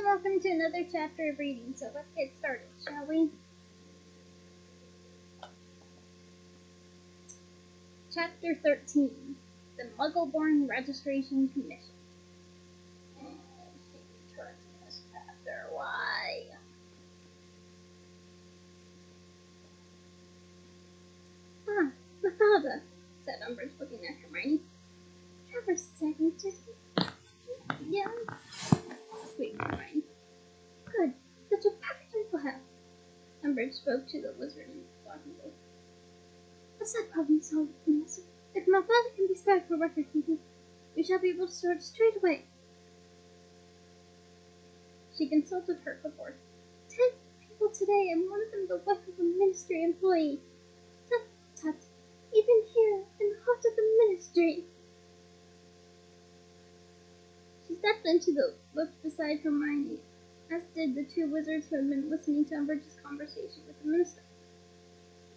and welcome to another chapter of reading. So let's get started, shall we? Chapter 13, The Muggle-Born Registration Commission. And she returns in this chapter. Why? Ah, Mafalda, said Umbridge, looking at Hermione. Traverse second, just... Yeah. Sweet Hermione. Good. That's a perfect info have. Umbridge spoke to the wizard in Blackenbolt. What's that problem solved, Minister? If Mafalda can be spared for record keeping, we shall be able to start straight away. She consulted her before. 10 people today, and one of them the wife of a ministry employee. Tut, tut. Even here, in the heart of the ministry. She stepped into the lift beside Hermione, as did the two wizards who had been listening to Umbridge's conversation with the minister.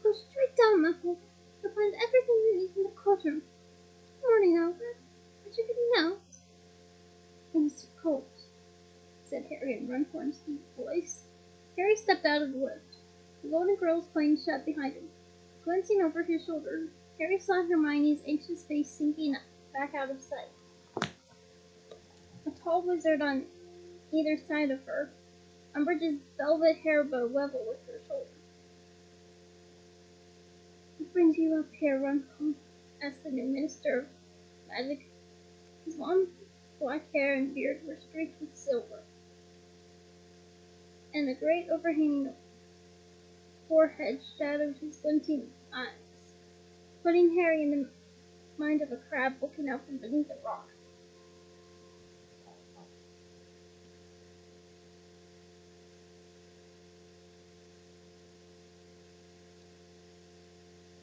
Go straight down, Mafalda. You'll find everything you need in the courtroom. Good morning, Albert. Are you getting out? Things are cold, said Harry in Runcorn's deep voice. Harry stepped out of the lift. The Golden Girls plane shut behind him. Glancing over his shoulder, Harry saw Hermione's anxious face sinking back out of sight. A tall wizard on either side of her, Umbridge's velvet hair bow level with her shoulder. What brings you up here, Runcorn? Asked the new Minister of Magic. His long black hair and beard were streaked with silver, and a great overhanging forehead shadowed his glinting eyes, putting Harry in the mind of a crab looking out from beneath a rock.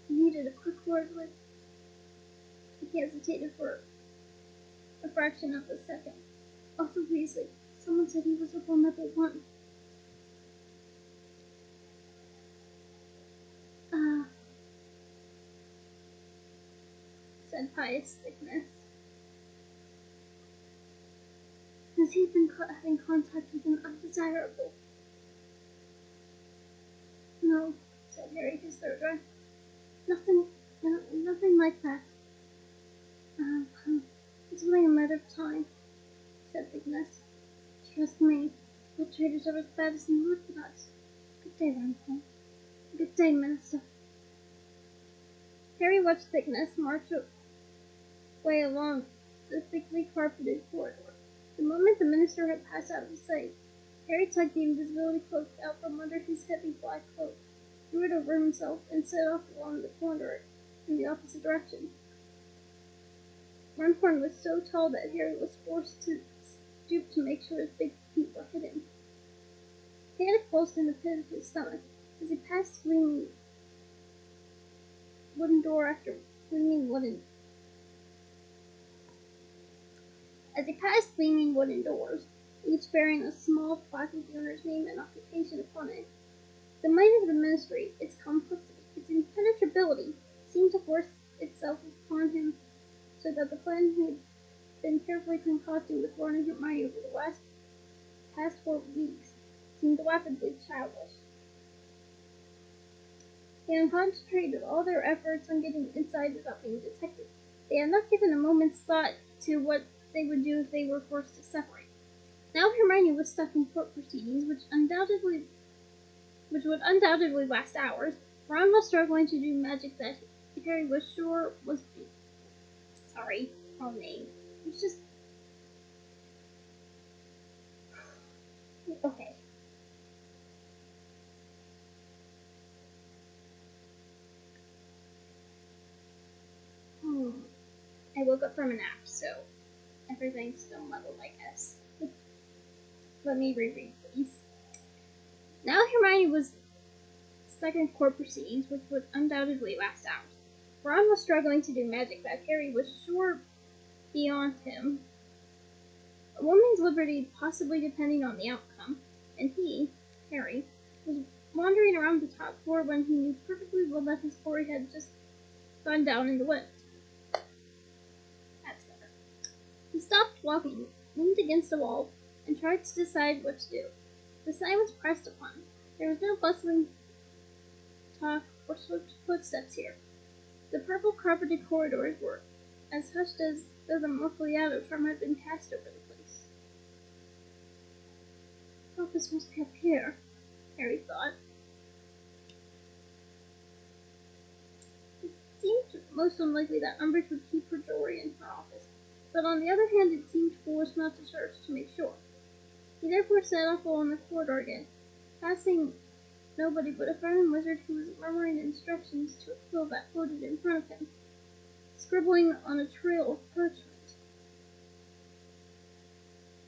He needed a quick word with. He hesitated for a fraction of a second. Arthur Weasley. Someone said he was a vulnerable one. Said Pious Thickness. Has he been having contact with an undesirable? No, said Harry, his throat dry. Nothing like that. It's only a matter of time, said Thickness. Trust me, the traitors are as bad as the Orthodox. Good day, Runcorn. Good day, Minister. Harry watched Thickness march away along the thickly carpeted corridor. The moment the minister had passed out of sight, Harry tugged the invisibility cloak out from under his heavy black coat, threw it over himself, and set off along the corridor in the opposite direction. Runcorn was so tall that Harry was forced to stoop to make sure his big feet were hidden. Panic pulsed in the pit of his stomach as he passed gleaming wooden door after gleaming wooden. As he passed gleaming wooden doors, each bearing a small plaque with the owner's name and occupation upon it, the might of the ministry, its complexity, its impenetrability, seemed to force itself upon him, so that the plan he had been carefully concocting with Ron and Hermione over the past 4 weeks seemed laughably childish. They had concentrated all their efforts on getting inside without being detected. They had not given a moment's thought to what they would do if they were forced to separate. Now Hermione was stuck in court proceedings, which would undoubtedly last hours. Ron was struggling to do magic that Harry was sure was wrong name. It was just okay. I woke up from a nap, so everything's still muddled, I guess. Let me reread, please. Now Hermione was stuck in court proceedings, which would undoubtedly last hours. Ron was struggling to do magic that Harry was sure beyond him. A woman's liberty possibly depending on the outcome, and he, Harry, was wandering around the top floor when he knew perfectly well that his quarry had just gone down in the lift. That's better. He stopped walking, leaned against the wall, and tried to decide what to do. The sign was pressed upon. There was no bustling talk or swift footsteps here. The purple carpeted corridors were as hushed as though the muffly shadow charm had been cast over the place. Office must be up here, Harry thought. It seemed most unlikely that Umbridge would keep her jewelry in her office, but on the other hand it seemed foolish not to search to make sure. He therefore set off along the corridor again, passing nobody but a frightened wizard who was murmuring instructions to a quill that floated in front of him, scribbling on a trail of parchment.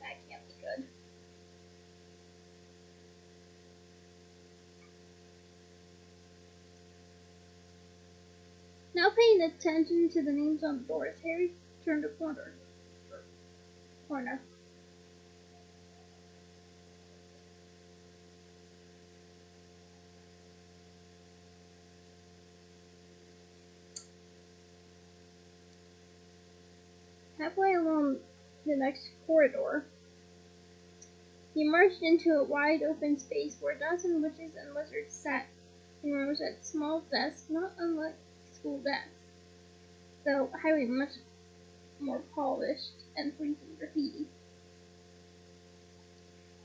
That can't be good. Now paying attention to the names on the doors, Harry turned a corner. Halfway along the next corridor, he emerged into a wide open space where a dozen witches and wizards sat in rows at small desks, not unlike school desks, though highly much more polished and free from graffiti.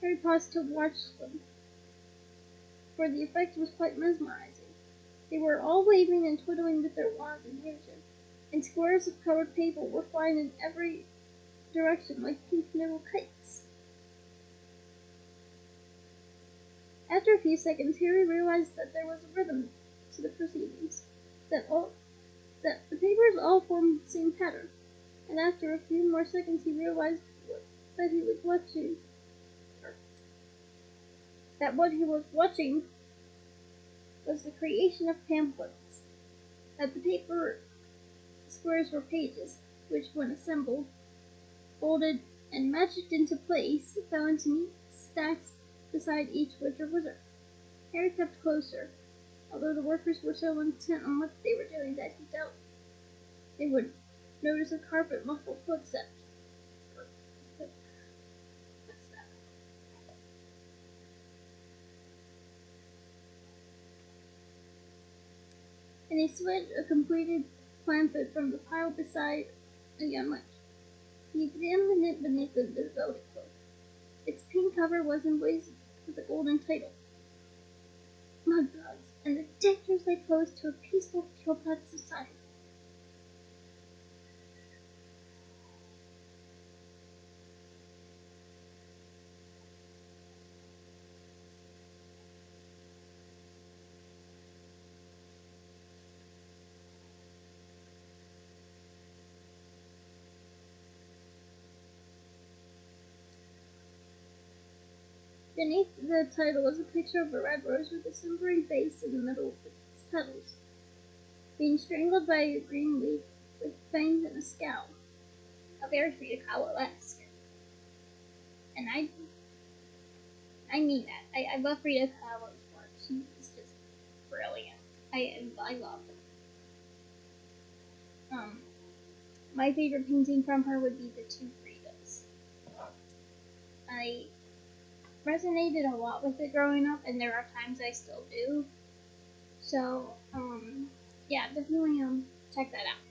Harry paused to watch them, for the effect was quite mesmerizing. They were all waving and twiddling with their wands and handkerchiefs, and squares of colored paper were flying in every direction like pink little kites. After a few seconds, Harry realized that there was a rhythm to the proceedings, that the papers all formed the same pattern, and after a few more seconds he realized that what he was watching was the creation of pamphlets, that the paper squares were pages, which when assembled, folded, and matched into place, fell into neat stacks beside each witch or wizard. Harry kept closer, although the workers were so intent on what they were doing that he doubted they would notice a carpet muffled footstep. And he switched a completed pamphlet from the pile beside a young witch. He examined it beneath the devoted cloak. Its pink cover was emblazoned with a golden title, Mudbugs, and the dictators they posed to a peaceful Kilpat society. Beneath the title was a picture of a red rose with a simpering face in the middle of its petals, being strangled by a green leaf with fangs and a scowl. A very Frida Kahlo-esque. And I mean that. I love Frida Kahlo's work. She's just brilliant. I love her. My favorite painting from her would be the two Fridas. I resonated a lot with it growing up, and there are times I still do. So, yeah, definitely check that out.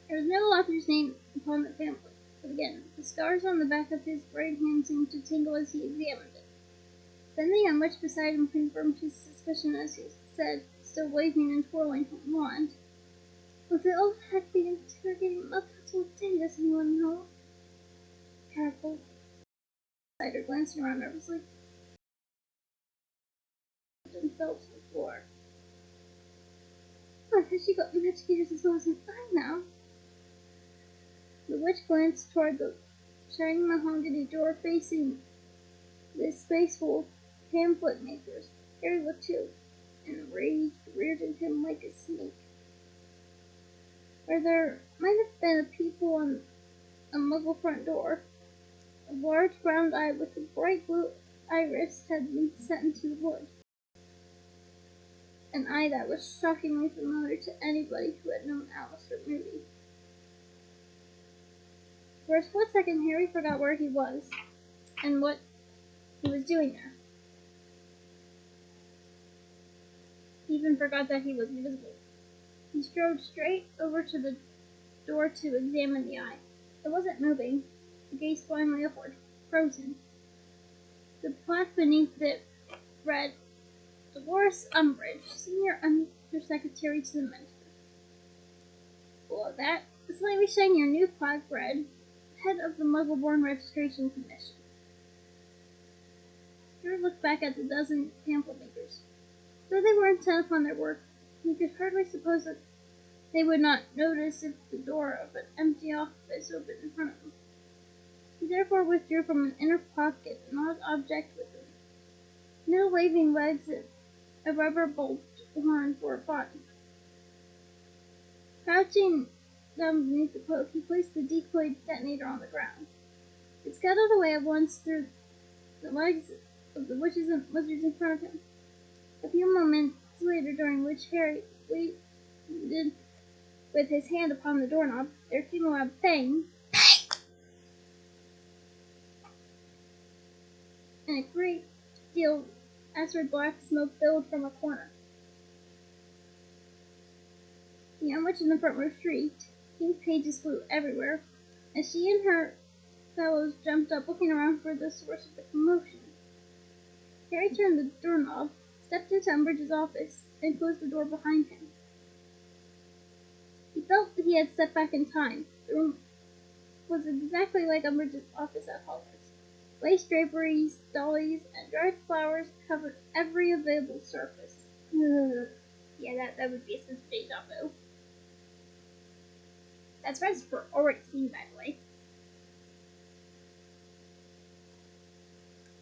There was no author's name upon the pamphlet, but again, the scars on the back of his right hand seemed to tingle as he examined it. Then the young witch beside him confirmed his suspicion as he said, still waving and twirling her wand, "Was it all had been interrogating Mudbugs all day, does anyone know?" Careful. Spider glancing around nervously and fell to the floor. "Oh, has she got investigators as well as I now?" The witch glanced toward the shining mahogany door facing this space full of pamphlet makers. Harry looked too, and rage reared in him like a snake. Where there might have been a peephole on a muggle front door, a large round eye with a bright blue iris had been set into the wood. An eye that was shockingly familiar to anybody who had known Alistair Moody. For a split second, Harry forgot where he was and what he was doing there. He even forgot that he was invisible. He strode straight over to the door to examine the eye. It wasn't moving. It gazed blindly upward, frozen. The plaque beneath it read, Dolores Umbridge, Senior Undersecretary to the Minister. Below that, the slightly shinier new plaque read, Head of the Muggle-Born Registration Commission. Harry looked back at the dozen pamphlet makers. Though they were intent upon their work, he could hardly suppose that they would not notice if the door of an empty office opened in front of them. He therefore withdrew from an inner pocket an odd object with no waving legs and a rubber bolt horn for a body. Crouching down beneath the cloak, he placed the decoy detonator on the ground. It scuttled away at once through the legs of the witches and wizards in front of him. A few moments later, during which Harry waited with his hand upon the doorknob, there came a loud bang, and a great deal of acrid black smoke billowed from a corner. The young witch in the front row shrieked. Pink pages flew everywhere, as she and her fellows jumped up, looking around for the source of the commotion. Harry turned the doorknob, stepped into Umbridge's office, and closed the door behind him. He felt that he had stepped back in time. The room was exactly like Umbridge's office at Hogwarts. Lace draperies, dollies, and dried flowers covered every available surface. Yeah, that would be a sense of deja vu. That's right for already seen, by the way.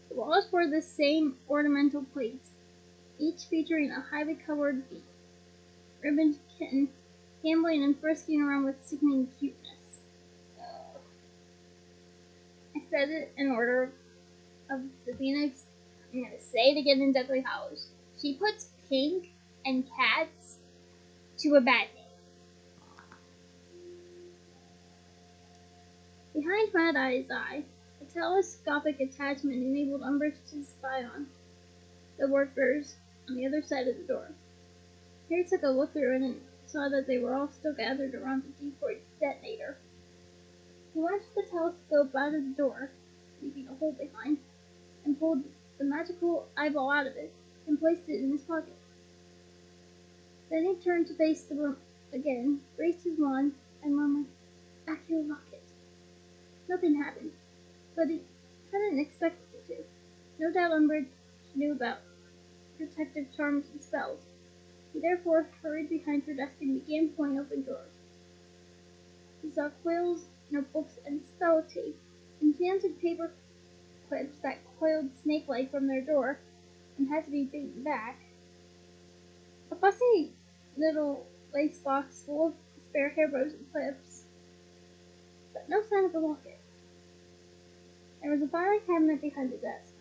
The walls bore the same ornamental plates, each featuring a highly colored bee. Ribboned kitten, gambling and frisking around with sickening cuteness. I said it in order of the Phoenix. I'm going to say it again in Deathly Hallows. She puts pink and cats to a bad name. Behind Mad Eye's eye, a telescopic attachment enabled Umbridge to spy on the workers on the other side of the door. Harry took a look through it and saw that they were all still gathered around the decoy detonator. He launched the telescope out of the door, leaving a hole behind, and pulled the magical eyeball out of it and placed it in his pocket. Then he turned to face the room again, raised his wand, and murmured, Accio Rocket. Nothing happened, but he hadn't expected it to. No doubt Umbridge knew about protective charms and spells. He therefore hurried behind her desk and began pulling open drawers. He saw quills, notebooks, and spell tape, enchanted paper clips that coiled snake-like from their door and had to be beaten back, a fussy little lace box full of spare hairbows and clips, but no sign of the locket. There was a filing cabinet behind the desk.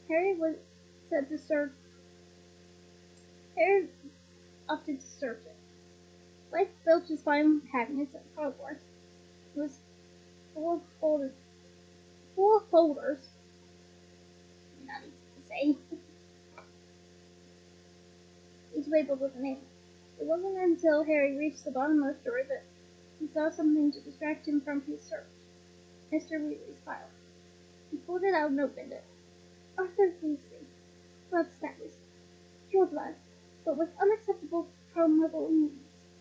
Harry opted to search it. Like Filch's filing cabinets at Hogwarts, it was full of folders. Not easy to say. Each labeled with a name. It wasn't until Harry reached the bottommost drawer that he saw something to distract him from his search. Mr. Weasley's file. He pulled it out and opened it. Arthur Weasley, blood status, pure blood, but with unacceptable pro-Muggle immunities.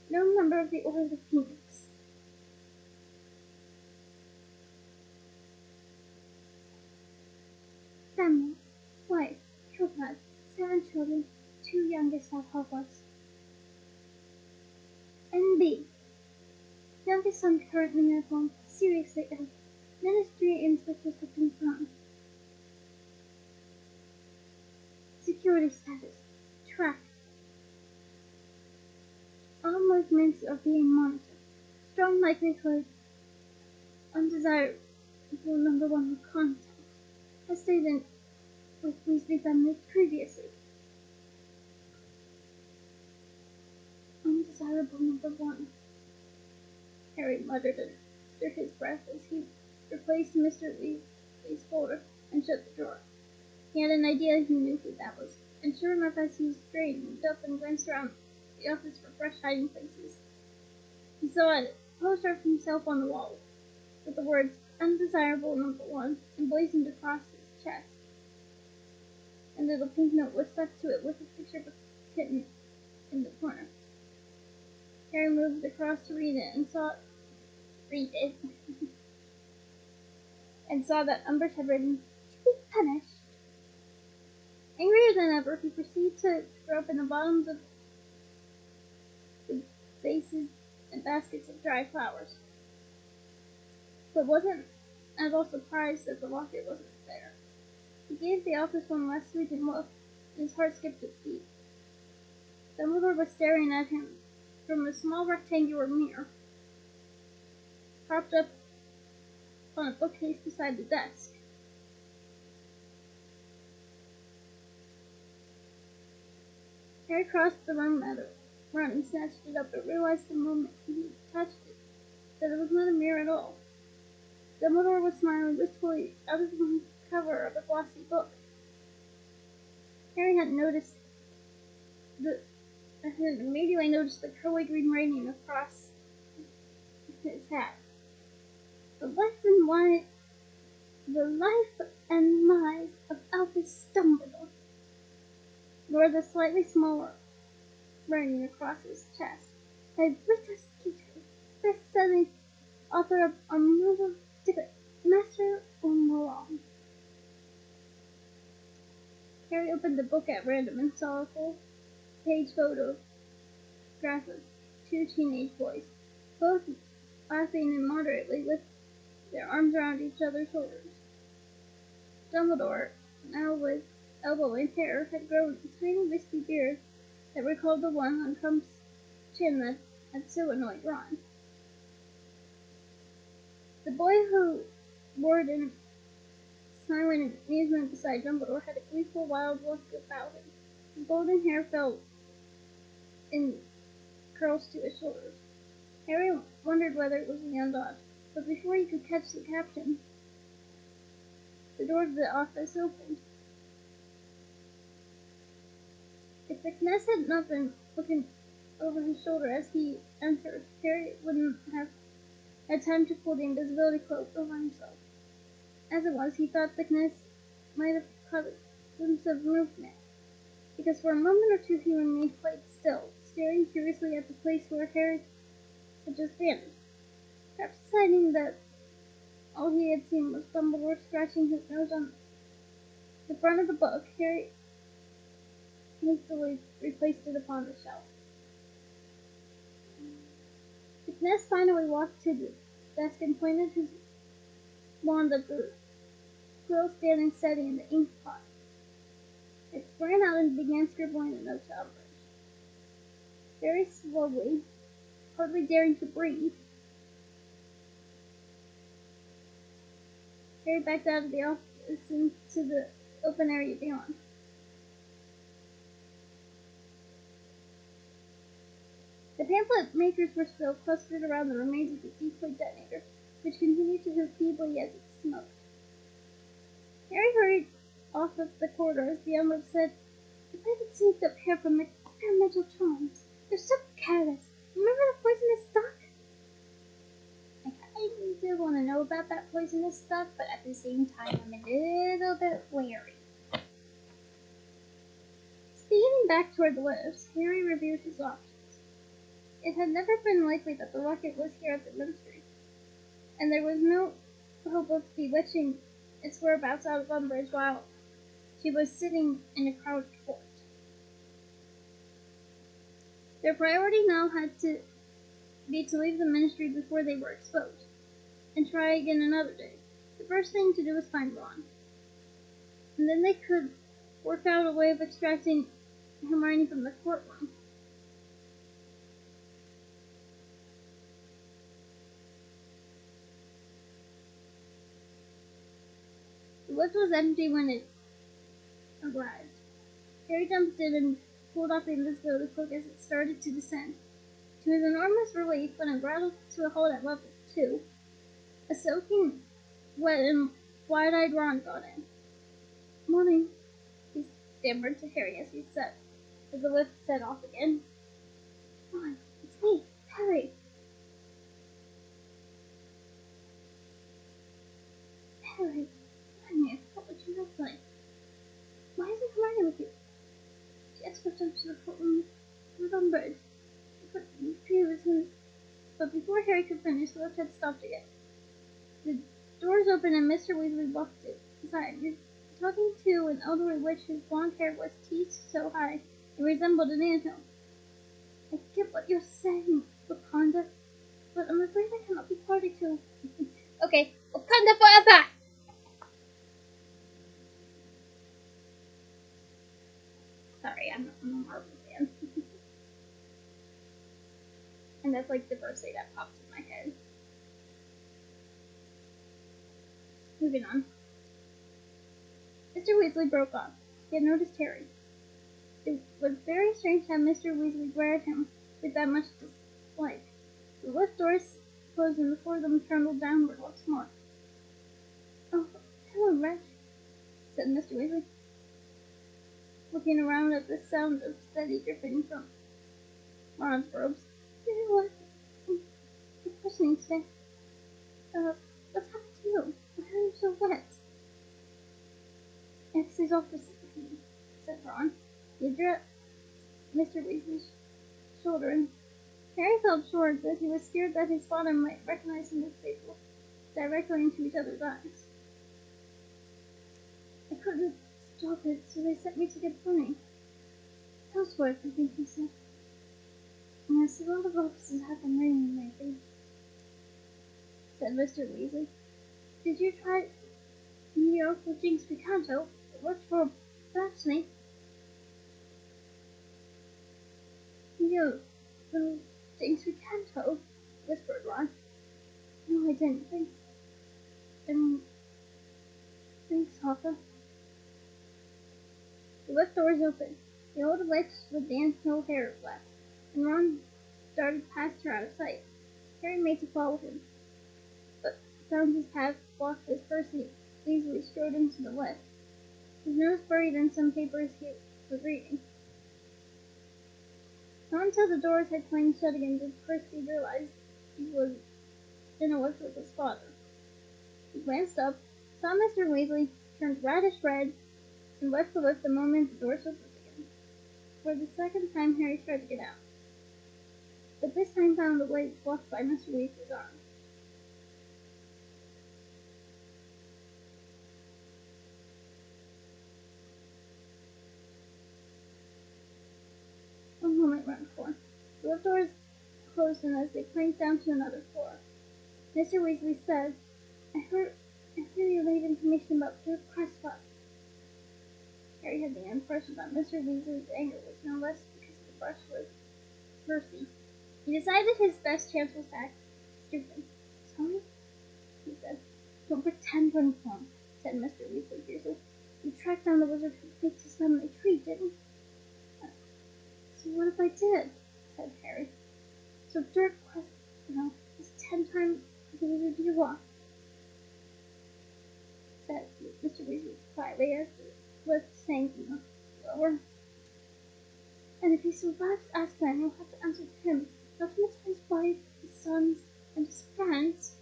No member of the Order of the Phoenix. Family, wife, pure blood, 7 children, 2 youngest at Hogwarts. N.B. Youngest son currently at home, seriously ill. Ministry inspectors have confirmed. Security status. Tracked. All movements are being monitored. Strong likelihood. Undesirable number 1 contact. Has stayed in with Weasley family previously. Undesirable number 1. Harry muttered under his breath as he replaced Mr. Lee's folder and shut the drawer. He had an idea he knew who that was, and sure enough, as he straightened up and glanced around the office for fresh hiding places, he saw a poster of himself on the wall, with the words "Undesirable Number 1" emblazoned across his chest, and a little pink note was stuck to it with a picture of a kitten in the corner. Harry moved across to read it and saw that Umbridge had written, "To be punished." Angrier than ever, he proceeded to throw up in the bottoms of the vases and baskets of dry flowers, but wasn't at all surprised that the locket wasn't there. He gave the office one last sweeping look, and his heart skipped a beat. Dumbledore was staring at him from a small rectangular mirror propped up on a bookcase beside the desk. Harry crossed the room at a run and snatched it up, but realized the moment he touched it that it was not a mirror at all. Dumbledore was smiling wistfully out of the cover of a glossy book. Harry had immediately noticed the curly green writing across his hat. The life and lives of Albus Dumbledore, nor the slightly smaller writing across his chest. By Rita Skeeter, best-selling author of A Master of Malone. Harry opened the book at random and saw a full-page photograph of two teenage boys, both laughing immoderately with their arms around each other's shoulders. Dumbledore, now with elbow-length hair, had grown a tiny wispy beard that recalled the one on Trump's chin that had so annoyed Ron. The boy who roared in silent amusement beside Dumbledore had a gleeful, wild look about him. His golden hair fell in curls to his shoulders. Harry wondered whether it was a young dog, but before he could catch the caption, the door of the office opened. If the Kness had not been looking over his shoulder as he entered, Harry wouldn't have had time to pull the invisibility cloak over himself. As it was, he thought the Kness might have caught a glimpse of movement, because for a moment or two he remained quite still, staring curiously at the place where Harry had just vanished. Perhaps deciding that all he had seen was Dumbledore scratching his nose on the front of the book, Harry hastily replaced it upon the shelf. The Kness finally walked to the desk and pointed his wand at the quill standing steady in the ink pot. It sprang out and began scribbling a note to Umbridge. Very slowly, hardly daring to breathe, Harry backed out of the office into the open area beyond. The pamphlet makers were still clustered around the remains of the decoy detonator, which continued to hoof feebly as it smoked. Harry hurried off of the corridor as the Umbridge said, "The private sneaked up here from experimental charms. They're so careless. Remember the poisonous stuff?" I kind of want to know about that poisonous stuff, but at the same time, I'm a little bit wary. Speeding back toward the lifts, Harry reviewed his options. It had never been likely that the rocket was here at the Ministry, and there was no hope of bewitching its whereabouts out of Umbridge while she was sitting in a crowded court. Their priority now had to be to leave the Ministry before they were exposed, and try again another day. The first thing to do was find Ron, and then they could work out a way of extracting Hermione from the courtroom. The lift was empty when it arrived. Harry jumped in and pulled off the invisibility cloak as it started to descend. To his enormous relief, when it rattled to a halt at level 2, a soaking wet and wide-eyed Ron got in. "Morning," he stammered to Harry as the lift set off again. "Ron, it's me, it's Harry." "Harry, I forgot what you look like. Why isn't Hermione with you?" She escorted him to the courtroom with Umbridge. But before Harry could finish, the lift had stopped again. The doors opened and Mr. Weasley walked inside. He was talking to an elderly witch whose blonde hair was teased so high it resembled an anthill. "I get what you're saying, Wakanda, but I'm afraid I cannot be party to." Okay, Wakanda forever! Sorry, I'm a Marvel fan. And that's like the first thing that pops in my head. Moving on. Mr. Weasley broke off. He had noticed Harry. It was very strange to have Mr. Weasley glare at him with that much dislike. The lift doors closed and the four of them trembled downward once more. "Oh, hello, Rex," said Mr. Weasley, looking around at the sound of steady dripping from Ron's robes. "What? You're questioning today. What's happened to you? Why are you so wet?" "It's his office," said Ron. He dropped Mr. Weasley's shoulder, and Harry felt sure that he was scared that his father might recognize him if they looked directly into each other's eyes. "I couldn't stop it, so they sent me to get Bunny. Housework, I think he said. Yes, a lot of offices have been raining lately," said Mr. Weasley. "Did you try mediocre Jinx Picanto? It worked for Blacksnake." "Mediocre Jinx Picanto?" whispered Ron. "No, I didn't. Thanks, Hopper." The lift doors opened. The old witch with the anthill hair left, and Ron darted past her out of sight. Harry made to follow him, but found his path blocked as Percy easily strode into the lift, his nose buried in some papers he was reading. Not until the doors had clanged shut again did Percy realize he was in a lift with his father. He glanced up, saw Mr. Weasley, turned radish red, and left the lift the moment the doors opened again. For the second time, Harry tried to get out, but this time found the way blocked by Mr. Weasley's arm. One moment ran for. The lift doors closed, and as they clanked down to another floor, Mr. Weasley said, I hear you laid information about Dirk Creswell." Harry had the impression that Mr. Weasley's anger was no less because the brush was Percy. He decided his best chance was to act stupid. "Sorry?" he said. "Don't pretend you're informed," said Mr. Weasley fiercely. "You tracked down the wizard who faked his family tree, didn't you?" "So what if I did?" said Harry. "So Dirk Creswell is 10 times the wizard you are," said Mr. Weasley quietly as the lift sank lower. "And if he survives Azkaban, you'll have to answer to him, not to his wife, his sons, and his friends."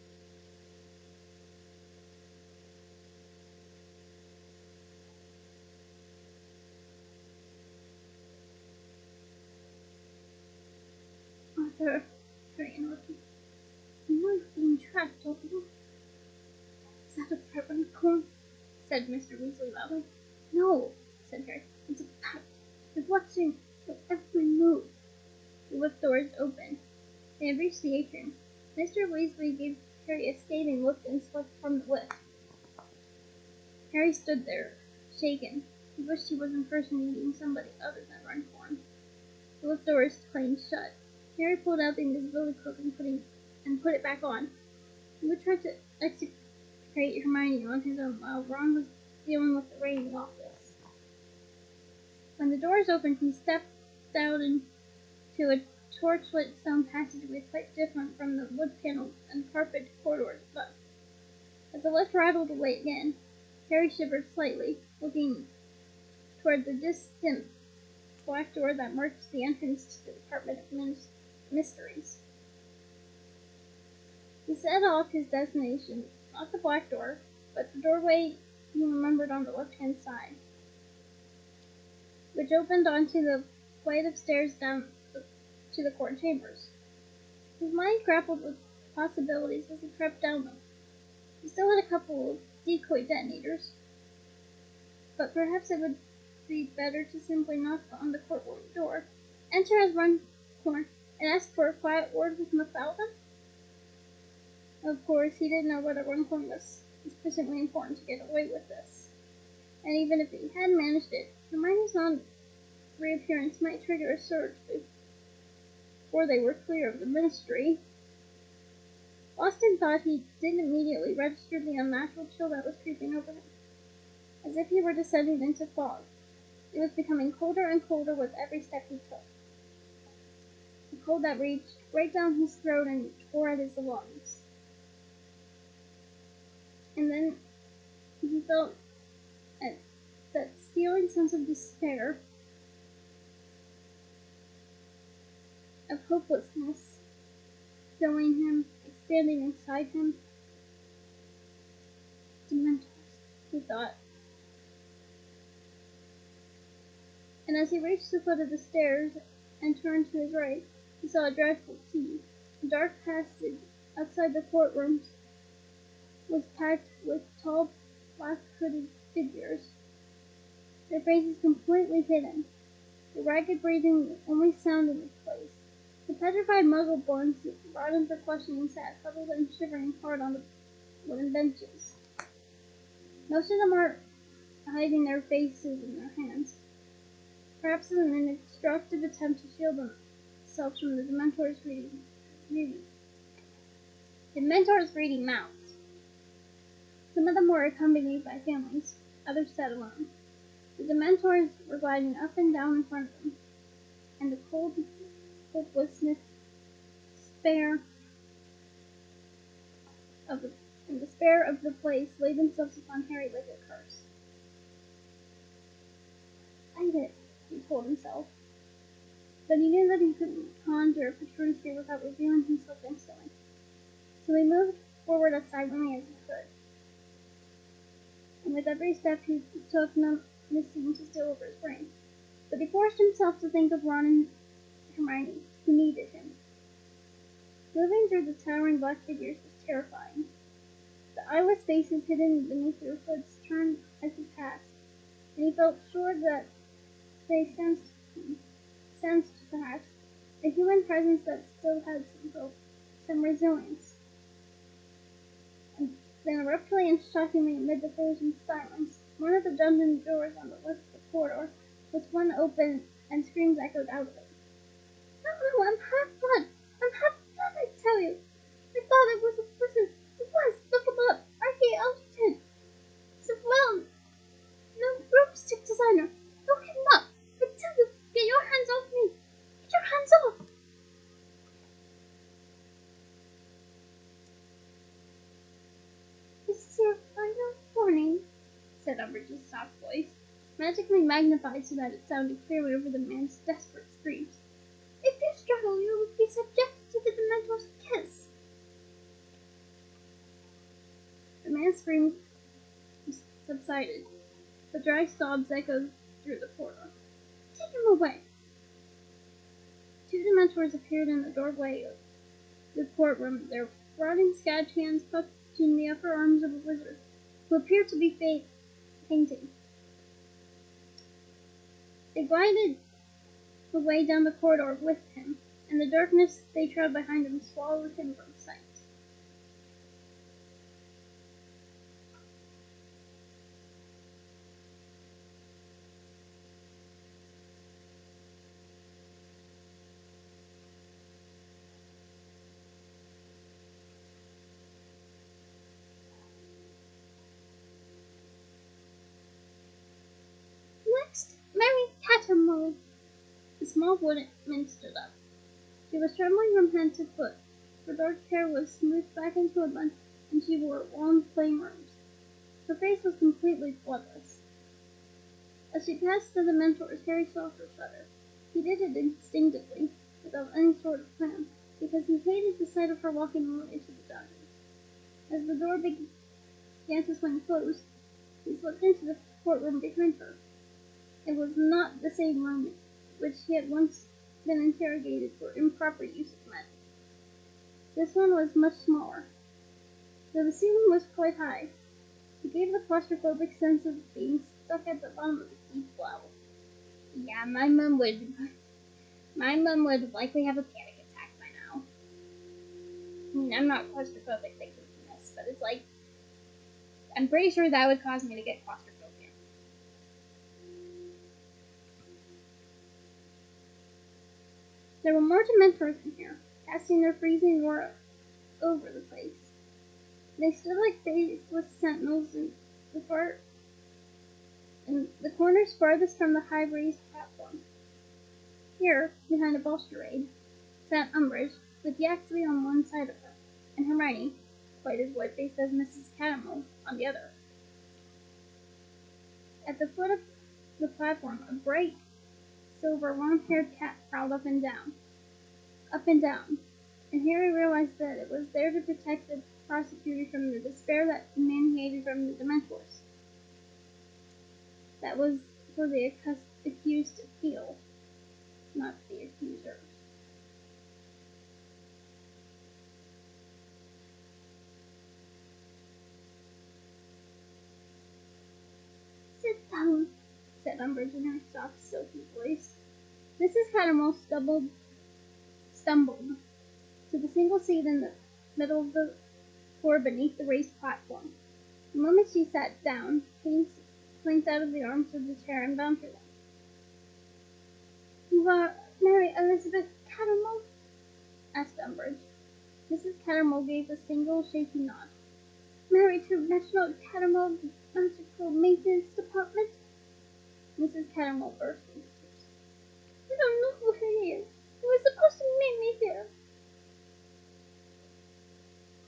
"Arthur," Harry interrupted, "you know you're being tracked, don't you?" "Is that a threat, Runcorn?" said Mr. Weasley loudly. "No," said Harry. "It's a fact. They're watching your every move." The lift doors opened. They had reached the atrium. Mr. Weasley gave Harry a scathing look and swept from the lift. Harry stood there, shaken. He wished he was in person meeting somebody other than Runcorn. The lift doors clanged shut. Harry pulled out the invisibility cloak and put it back on. He would try to execrate Hermione on his own while Ron was dealing with the rain in the office. When the doors opened, he stepped out into a torchlit stone passageway quite different from the wood paneled and carpeted corridors above. As the lift rattled away again, Harry shivered slightly, looking toward the distant black door that marked the entrance to the Department of Mysteries. He set off his destination, not the black door, but the doorway he remembered on the left-hand side, which opened onto the flight of stairs down to the court chambers. His mind grappled with possibilities as he crept down them. He still had a couple of decoy detonators, but perhaps it would be better to simply knock on the courtroom door, enter as Runcorn, and ask for a quiet word with Mafalda. Of course, he didn't know whether Runcorn was sufficiently important to get away with this, and even if he had managed it, Hermione's non-reappearance might trigger a search before they were clear of the Ministry. Lost in thought, he didn't immediately register the unnatural chill that was creeping over him, as if he were descending into fog. It was becoming colder and colder with every step he took, a cold that reached right down his throat and tore at his lungs. And then he felt that stealing sense of despair, of hopelessness, filling him, expanding inside him. Dementors, he thought. And as he reached the foot of the stairs and turned to his right, he saw a dreadful scene. The dark passage outside the courtrooms was packed with tall, black-hooded figures, their faces completely hidden, the ragged breathing the only sound in the place. The petrified muggle-borns brought him for questioning sat huddled and shivering hard on the wooden benches. Most of them are hiding their faces in their hands, perhaps in an exhaustive attempt to shield themselves from the Dementors' greedy mouths. Some of them were accompanied by families, others sat alone. The Dementors were gliding up and down in front of them, and the cold hopelessness, despair of the place laid themselves upon Harry like a curse. Fight it, he told himself. But he knew that he couldn't conjure a patronus here without revealing himself instantly. So he moved forward as silently as he could. And with every step he took, none seemed to steal over his brain. But he forced himself to think of Ron and Hermione, who needed him. Moving through the towering black figures was terrifying. The eyeless faces hidden beneath their hoods turned as he passed, and he felt sure that they sensed perhaps a human presence that still had some hope, some resilience. And then abruptly and shockingly amid the frozen silence, one of the dungeon doors on the left of the corridor was flung open and screams echoed out of it. No, I'm half-blood! I'm half-blood, I tell you! My father was a wizard! He was! Look him up! R.K. Elton! He's a well-known broomstick designer! Look him up! I tell you, get your hands off me! Get your hands off! This is your final warning, said Umbridge's soft voice, magically magnified so that it sounded clearly over the man's desperate screams. If you struggle, you will be subjected to the Dementor's kiss. The man's screams subsided, but dry sobs echoed through the corridor. Take him away! Two Dementors appeared in the doorway of the courtroom, their rotting scabbed hands clutching the upper arms of a wizard, who appeared to be fainting. They glided away down the corridor with him, and the darkness they trailed behind him swallowed him from sight. Next, Mary Cattermole. The small woman stood up. She was trembling from head to foot. Her dark hair was smoothed back into a bun, and she wore long, plain place was completely bloodless. As she passed the Dementors, Harry saw her shudder. He did it instinctively, without any sort of plan, because he hated the sight of her walking alone into the dungeons. As the door began to swing closed, he slipped into the courtroom behind her. It was not the same room in which he had once been interrogated for improper use of magic. This one was much smaller, though the ceiling was quite high. It gave the claustrophobic sense of being stuck at the bottom of a deep well. Yeah, my mom would likely have a panic attack by now. I mean, I'm not claustrophobic, thank goodness, but it's like, I'm pretty sure that would cause me to get claustrophobia. There were more Dementors in here, casting their freezing aura over the place. They stood like faceless sentinels in the corners farthest from the high raised platform. Here, behind a balustrade, sat Umbridge, with Yaxley on one side of her, and Hermione, quite as white-faced as Mrs. Cattermole, on the other. At the foot of the platform, a bright, silver, long-haired cat prowled up and down, and Harry realized that it was there to protect the prosecutor from the despair that emanated from the Dementors. That was for the accused to feel, not the accuser. "Sit down," said Umbridge in her soft, silky voice. Mrs. Cattermole stumbled to the single seat in the middle of the floor beneath the raised platform. The moment she sat down, Kate clinked out of the arms of the chair and bound her them. "You are Mary Elizabeth Cattermole?" asked Umbridge. Mrs. Cattermole gave a single shaky nod. "Married to Reginald Cattermole, the Magical Maintenance Department?" Mrs. Cattermole burst into tears. "I don't know who he is. He was supposed to meet me here."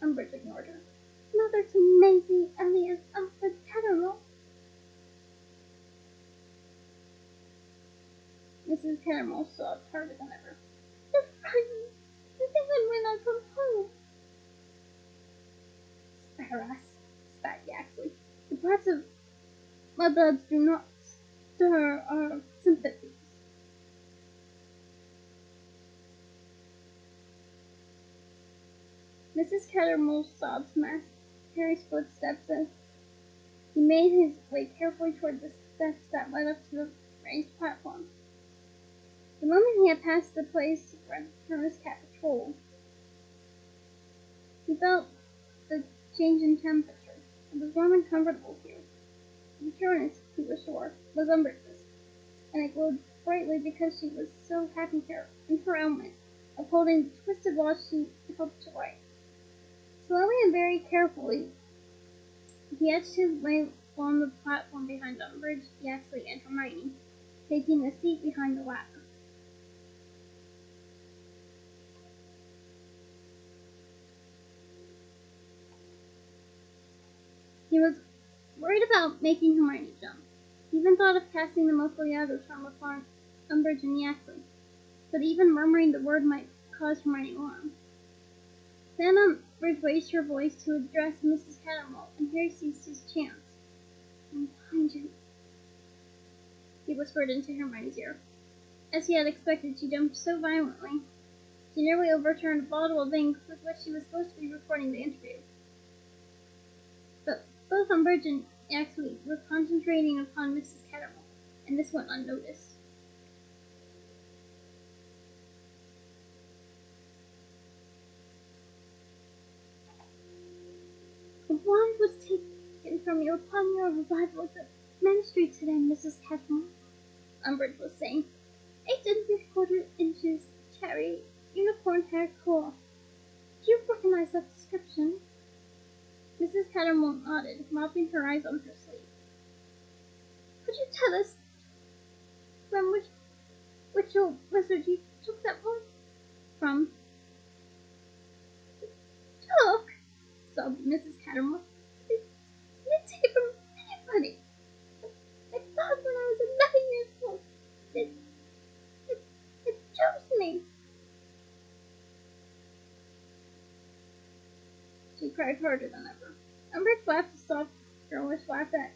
Umbridge ignored her. "Mother to Maisie Elliot Alfred Cattermole." Mrs. Cattermole sobbed harder than ever. "They're frightened. They think I might not come home." "Spare us," spat Yaxley. "The blood of mudbloods do not stir our sympathies." Mrs. Cattermole's sobs masked Harry's footsteps as he made his way carefully toward the steps that led up to the raised platform. The moment he had passed the place where Hermes cat patrolled, he felt the change in temperature. It was warm and comfortable here. The pureness, he was sure, was Umbridge's, and it glowed brightly because she was so happy here, in her element, upholding the twisted law she helped to write. Slowly and very carefully, he edged his way along the platform behind Umbridge, Yaxley, and Hermione, taking a seat behind the latter. He was worried about making Hermione jump. He even thought of casting the mostly out of charm upon Umbridge and Yaxley, but even murmuring the word might cause Hermione alarm. Then Umbridge raised her voice to address Mrs. Cattermole, and Harry seized his chance. "I'm behind you," he whispered into Hermione's ear. As he had expected, she jumped so violently, she nearly overturned a bottle of ink with which she was supposed to be recording the interview. But both Umbridge and Yaxley were concentrating upon Mrs. Cattermole, and this went unnoticed. "A wand was taken from you upon your arrival at the ministry today, Mrs. Cattermole," Umbridge was saying. 8 3/4 inches, cherry, unicorn hair core. Do you recognize that description?" Mrs. Cattermole nodded, mopping her eyes on her sleeve. "Could you tell us from which witch or wizard you took that wand from?" "Took?" sobbed Mrs. Cattermole. "You didn't take it from cried harder than ever. Umbridge laughed a soft, girlish laugh that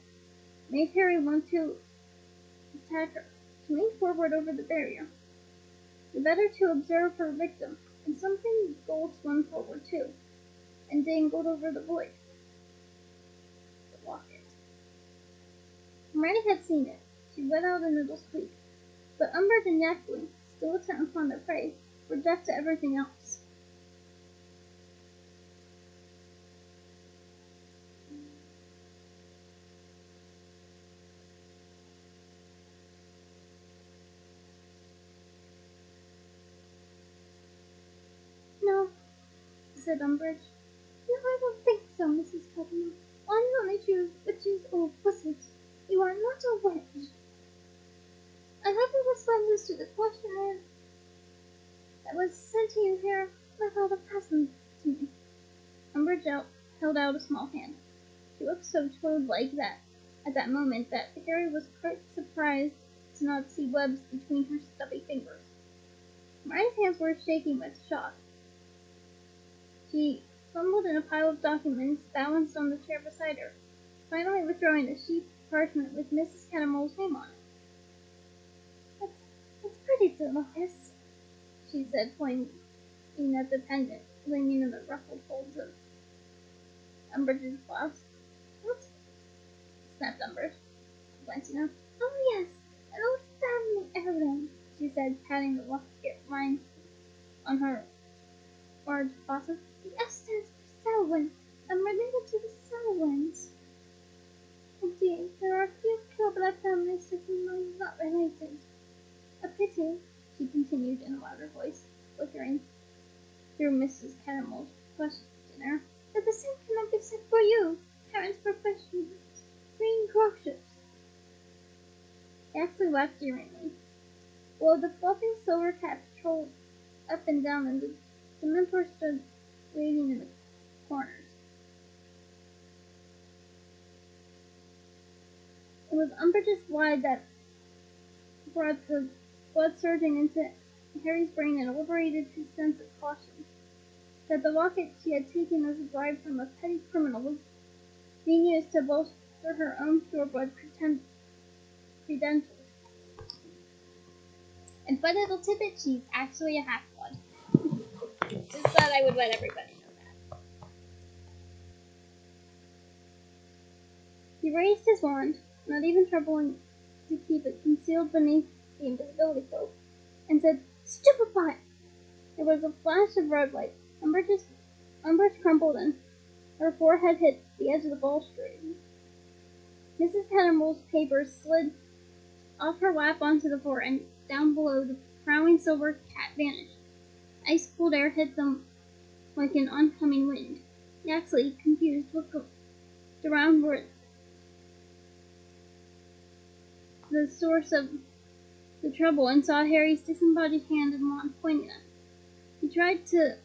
made Harry want to attack her. She leaned forward over the barrier, the better to observe her victim, and something gold swung forward too, and dangled over the void. The locket. Hermione had seen it. She let out a little squeak, but Umbridge and Yaxley, still intent upon their prey, were deaf to everything else. No, said Umbridge. No, I don't think so, Mrs. Cudmore. I'm only choose witches or wizards. You are not a witch. I haven't responded to the questionnaire that was sent to you here without a present to me. Umbridge held out a small hand. She looked so toad-like that, at that moment, that Harry was quite surprised to not see webs between her stubby fingers. Hermione's hands were shaking with shock. She fumbled in a pile of documents balanced on the chair beside her, finally withdrawing a sheet of parchment with Mrs. Cattermole's name on it. It's pretty, Dolores, she said, pointing at the pendant gleaming in the ruffled folds of Umbridge's blouse. What? Snapped Umbridge, glancing up. Oh, yes, an old family heirloom, she said, patting the locket lying on her large bosom. The S stands for Selwyn. I'm related to the Selwyns. Indeed, there are few pure-blood families to whom I'm not related. A pity, she continued in a louder voice, flickering through Mrs. Cattermole's questionnaire, that the same cannot be said for you, parents professionals, greengrocers. He actually laughed jeeringly, while the fluffy silver cat trolled up and down, and the Dementor stood waiting in the corners. It was Umbridge's lie that brought the blood surging into Harry's brain and liberated his sense of caution. That the locket she had taken as a bribe from a petty criminal was being used to bolster her own pure-blood credentials. And fun little tidbit, she's actually a half-blood. Just thought I would let everybody know that. He raised his wand, not even troubling to keep it concealed beneath the invisibility cloak, and said, "Stupefy!" There was a flash of red light. Umbridge crumpled and her forehead hit the edge of the balustrade. Mrs. Cattermole's papers slid off her lap onto the floor, and down below the frowning silver cat vanished. Ice-cold air hit them like an oncoming wind. Yaxley, confused, looked around where the source of the trouble and saw Harry's disembodied hand and wand pointing at him. He tried to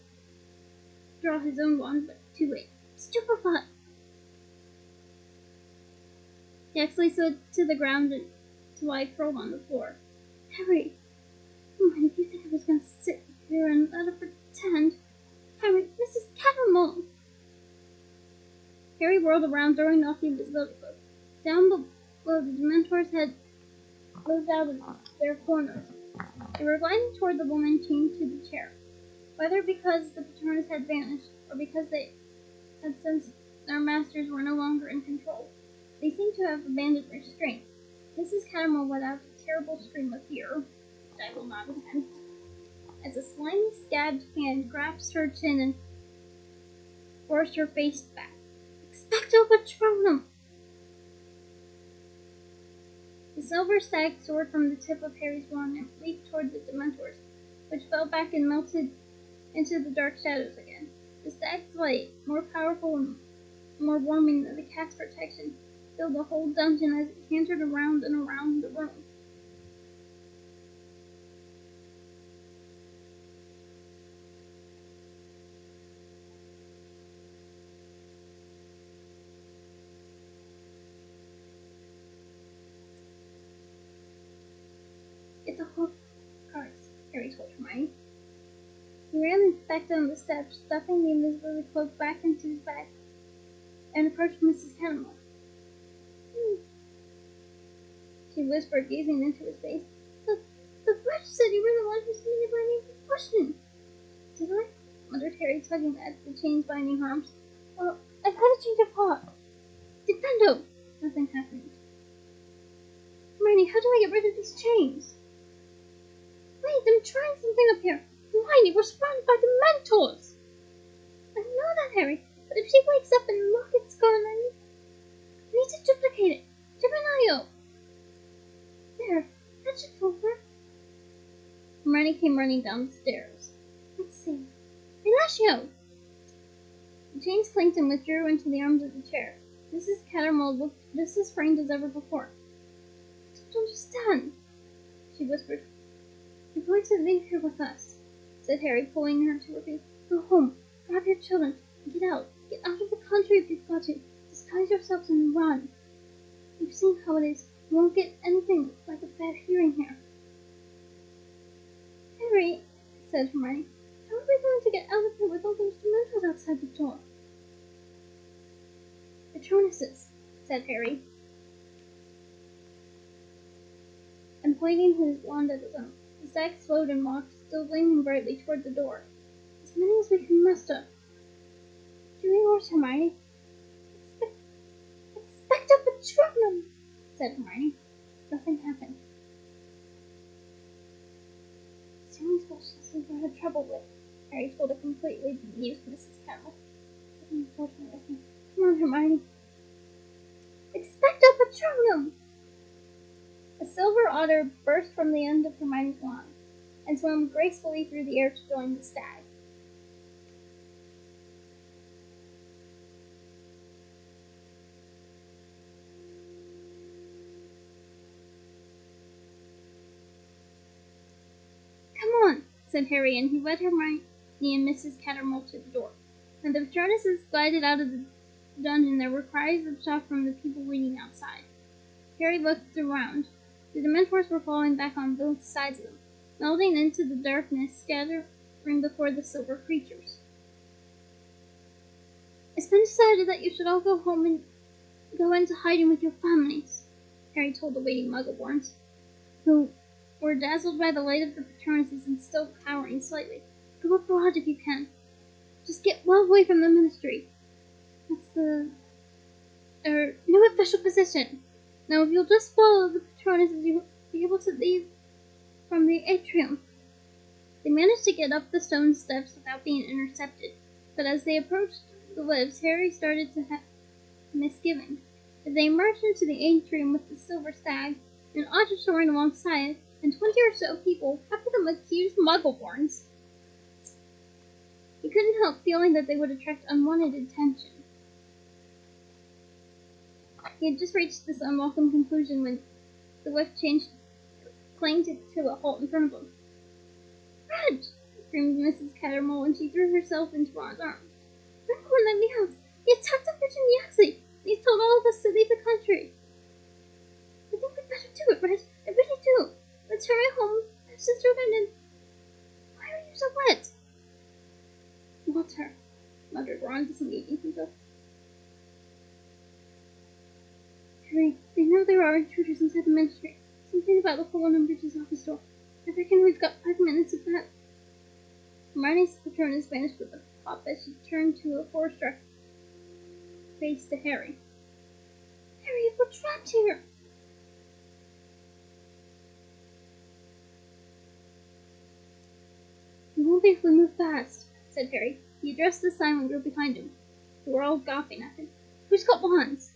draw his own wand, but too late. Stupefy! Yaxley slid to the ground and to lie curled on the floor. Harry, why did you think I was going to sit here and let her pretend? Harry, Mrs. Cattermole! Harry whirled around, throwing off the invisibility cloak. Down below, the Dementors had moved out of their corners. They were gliding toward the woman chained to the chair. Whether because the Patronus had vanished, or because they had sensed their masters were no longer in control, they seemed to have abandoned restraint. Mrs. Cattermole let out a terrible scream of fear, which I will not attempt, as a slimy, scabbed hand grasped her chin and forced her face back. Expecto Patronum! The silver stag soared from the tip of Harry's wand and leaped toward the Dementors, which fell back and melted into the dark shadows again. The stag's light, more powerful and more warming than the cat's protection, filled the whole dungeon as it cantered around and around the room. It's a hook, cards, Harry told Hermione. He ran back down the steps, stuffing the invisibility cloak back into his bag, and approached Mrs. Cannibal. She whispered, gazing into his face. The witch said you were the one who submitted my name to question. Did I? Muttered Harry, tugging at the chains binding her arms. Well, I've had a change of heart. Defendo! Nothing happened. Hermione, how do I get rid of these chains? Wait, I'm trying something up here. Hermione, we're surrounded by the Mentors! I know that, Harry, but if she wakes up and locket's gone, I need to duplicate it. Gemini! There, that should fool her. Hermione came running down the stairs. Let's see. Ignacio! The chains clinked and withdrew into the arms of the chair. Mrs. Cattermole looked just as frightened as ever before. I don't understand, she whispered. You're going to leave here with us, said Harry, pulling her to her feet. Go home, grab your children, and get out. Get out of the country if you've got to. Disguise yourselves and run. You've seen how it is. You won't get anything like a bad hearing here. Harry, said Hermione, how are we going to get out of here with all those Dementors outside the door? Patronuses, said Harry, and pointing his wand at his own. The stag slowed and walked, still gleaming brightly, toward the door. As many as we can muster. Do yours, Hermione. Expect a Patronum, said Hermione. Nothing happened. Sounds what she seemed to have trouble with, Harry told a completely bemused Mrs. Campbell. Unfortunately. Come on, Hermione. Expect a Patronum! A silver otter burst from the end of Hermione's wand and swam gracefully through the air to join the stag. Come on, said Harry, and he led Hermione and Mrs. Cattermole to the door. When the Patronuses glided out of the dungeon, there were cries of shock from the people waiting outside. Harry looked around. The Dementors were falling back on both sides of them, melting into the darkness, scattering before the silver creatures. It's been decided that you should all go home and go into hiding with your families, Harry told the waiting Muggleborns, who were dazzled by the light of the Patronuses and still cowering slightly. Go abroad if you can. Just get well away from the Ministry. That's the new official position. Now, if you'll just follow the Patronuses, you'll be able to leave from the atrium. They managed to get up the stone steps without being intercepted, but as they approached the lifts, Harry started to have misgivings. As they emerged into the atrium with the silver stag, an otter soaring alongside, and 20 or so people, half of them accused Muggleborns, he couldn't help feeling that they would attract unwanted attention. He had just reached this unwelcome conclusion when the whiff clanged to a halt in front of him. Fred! Screamed Mrs. Cattermole, and she threw herself into Ron's arms. Ron won't let me out. He attacked the Virgin Yaxley, and he's told all of us to leave the country. I think we'd better do it, Red. I really do. Let's hurry home, Sister Lynn. Why are you so wet? Water, muttered Ron, disengaging himself. Harry, they know there are intruders inside the Ministry. Something about the hole in Umbridge's office door. I reckon we've got 5 minutes of that. Hermione's Patronus vanished with a pop as she turned to a horror-struck face to Harry. Harry, we're trapped here! We won't be if we move fast, said Harry. He addressed the silent group behind him, who were all gawping at him. Who's got wands?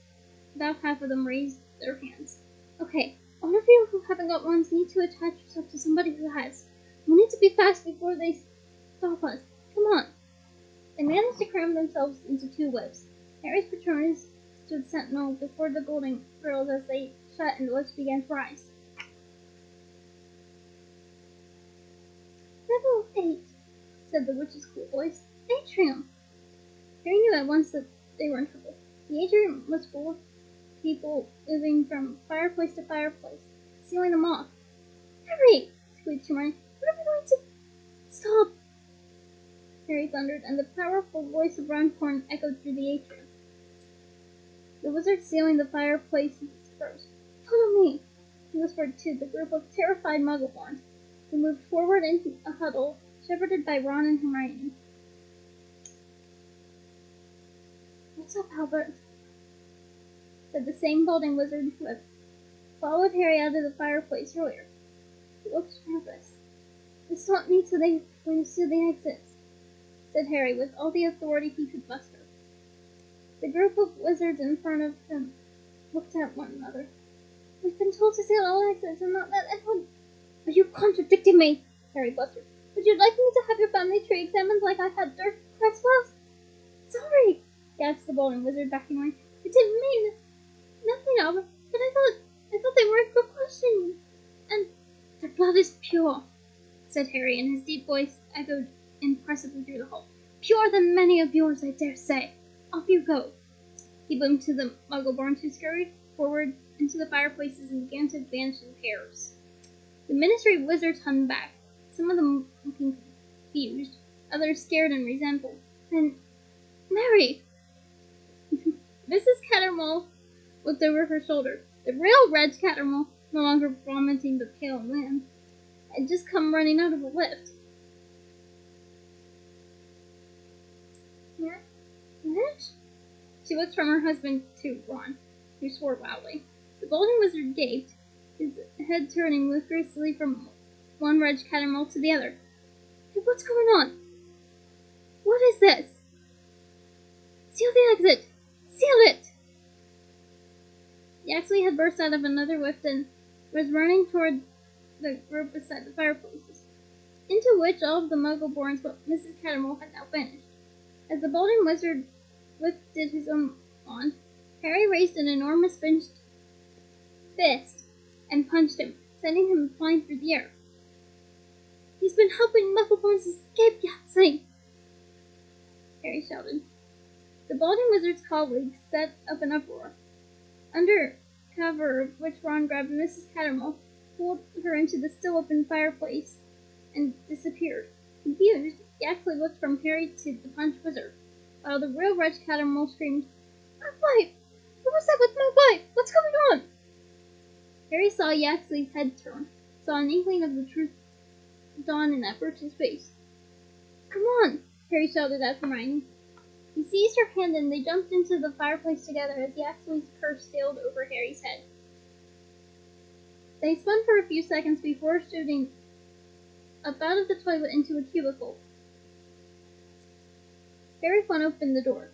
About half of them raised their hands. Okay, all of you who haven't got wands need to attach yourself to somebody who has. We need to be fast before they stop us. Come on. They managed to cram themselves into 2 webs. Harry's Patronus stood sentinel before the golden girls as they shut and the lips began to rise. Level 8, said the witch's cool voice. Atrium. Harry knew at once that they were in trouble. The atrium was full of people moving from fireplace to fireplace, sealing them off. Harry! Squeaked Hermione. What are we going to... Stop! Harry thundered, and the powerful voice of Runcorn echoed through the atrium. The wizard sealing the fireplace froze. "Follow me," he whispered to the group of terrified Muggleborns, who moved forward into a huddle, shepherded by Ron and Hermione. "What's up, Albert?" said the same balding wizard who had followed Harry out of the fireplace earlier. He looked nervous. "Just stop me so they can see the exits," said Harry with all the authority he could muster. The group of wizards in front of him looked at one another. "We've been told to seal all exits and not let anyone—" "Are you contradicting me?" Harry blustered. "Would you like me to have your family tree examined like I had Dirk Cresswell's?" "Sorry," gasped the balding wizard, backing away. "I didn't mean nothing, Albert, but I thought they were a precaution. And their blood is pure," said Harry, and his deep voice echoed impressively through the hall. "Purer than many of yours, I dare say. Off you go," he boomed to the Muggleborns, who scurried forward into the fireplaces and began to vanish in pairs. The Ministry wizards hung back, some of them looking confused, others scared and resentful. Then, "Mary!" Mrs. Cattermole looked over her shoulder. The real Reg Cattermole, no longer vomiting but pale and wan, had just come running out of the lift. "Reg?" She looked from her husband to Ron, who swore loudly. The balding wizard gaped, his head turning ludicrously from one Reg Cattermole to the other. "Hey, what's going on? What is this?" "Seal the exit! Seal it!" Yaxley had burst out of another lift and was running toward the group beside the fireplaces, into which all of the Muggleborns but Mrs. Cattermole had now vanished. As the balding wizard lifted his own wand, Harry raised an enormous fist and punched him, sending him flying through the air. "He's been helping Muggleborns escape, Yaxley!" Harry shouted. The balding wizard's colleagues set up an uproar, under cover of which Ron grabbed Mrs. Cattermole, pulled her into the still open fireplace, and disappeared. Confused, Yaxley looked from Harry to the punched wizard, while the real Reg Cattermole screamed, "My wife! What was that with my wife? What's going on?" Harry saw Yaxley's head turn, saw an inkling of the truth dawn in that Birch's face. "Come on!" Harry shouted at Hermione. He seized her hand and they jumped into the fireplace together as Yaxley's curse sailed over Harry's head. They spun for a few seconds before shooting up out of the toilet into a cubicle. Harry flung open the door.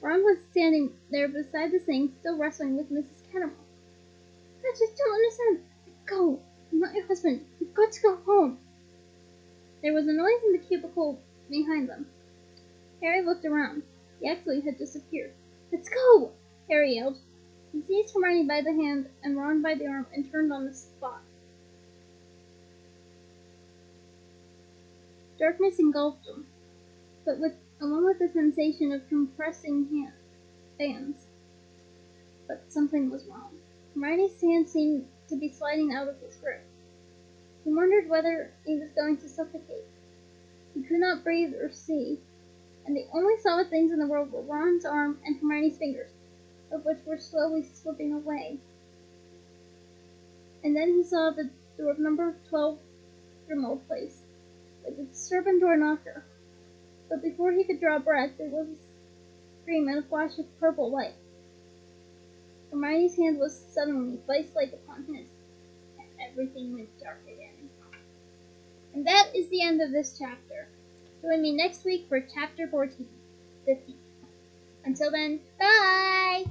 Ron was standing there beside the sink, still wrestling with Mrs. Cattermole. "I just don't understand. Go. I'm not your husband. You've got to go home." There was a noise in the cubicle behind them. Harry looked around. Yaxley had disappeared. "Let's go!" Harry yelled. He seized Hermione by the hand and Ron by the arm and turned on the spot. Darkness engulfed them, but along with the sensation of compressing hands. But something was wrong. Hermione's hand seemed to be sliding out of his grip. He wondered whether he was going to suffocate. He could not breathe or see, and the only solid things in the world were Ron's arm and Hermione's fingers, of which were slowly slipping away. And then he saw the door of number 12 Grimmauld Place, with its serpentine knocker. But before he could draw breath, there was a scream and a flash of purple light. Hermione's hand was suddenly vice-like upon his, and everything went dark again. And that is the end of this chapter. Join me next week for chapter 14, 15. Until then, bye!